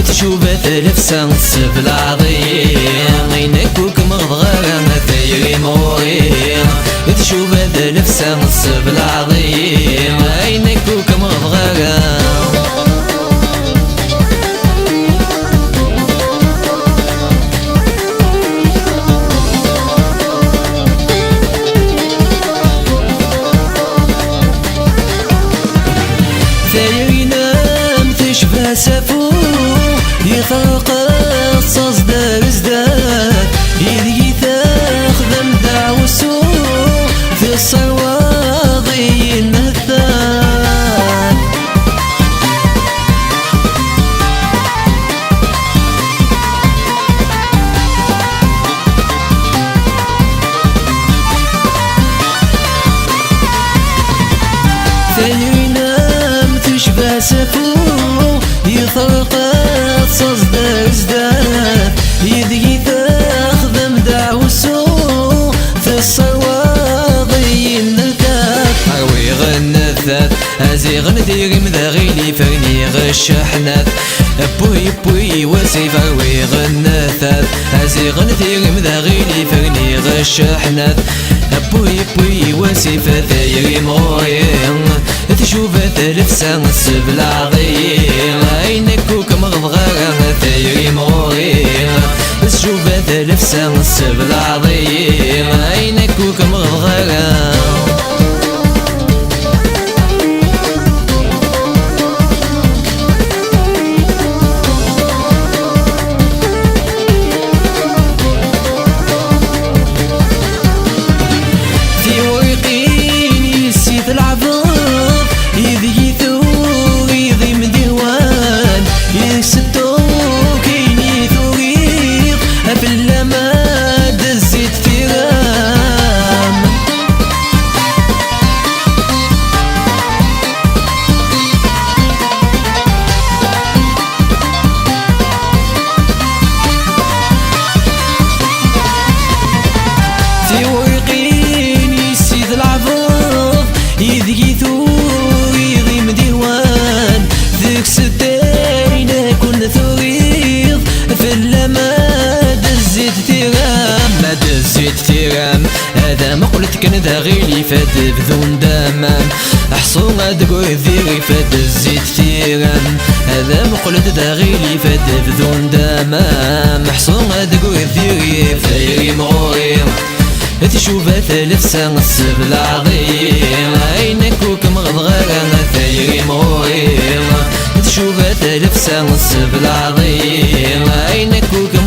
تشوف تلفسان السبل عظيم عينك وكم غضغرة ثيري موري تشوف تلفسان السبل عظيم عينك وكم غضغرة سفو يفرق الصص دار ازداد يدي تاخذ مدع وسو في الصواضي النثان ثيرنا تشبه سفو يفرق الصص دار ازداد يدي تاخذ مدع وسو في الصواضي النثات اروي غنثات ازيغ ندير مذاغيلي فرني غش حنات بوي بوي وسيف اروي غنثات ازيغ ندير مذاغيلي فرني غش حنات بوي بوي وسيف ثيري موين تشوف تلفسان السبل عظيم عينك وكم غضغرة ثيري مورين تشوف تلفسان السبل عظيم عينك وكم غضغرة في ورقين يسيف العظم يذي ثور يضيم ديوان يكسدو كيني ثوريق أفلا ما دزيت ثيرام في ورقين يسيد العفوض يذي ثور ستين كل ثريض في اللماد الزيت تيرام ما دزيت تيرام هذا ما قلت كان داغيلي فاد بذون دامام احصو غادقو ذيري فاد الزيت تيرام هذا ما قلت داغيلي فاد بذون دامام احصو غادقو ذيري ثيري مغوري تشوف تلفسان السبل عظيم عينك وكم غضغرة ثيري مغوري تشوف تلفسان السبل عظيم عينك وكم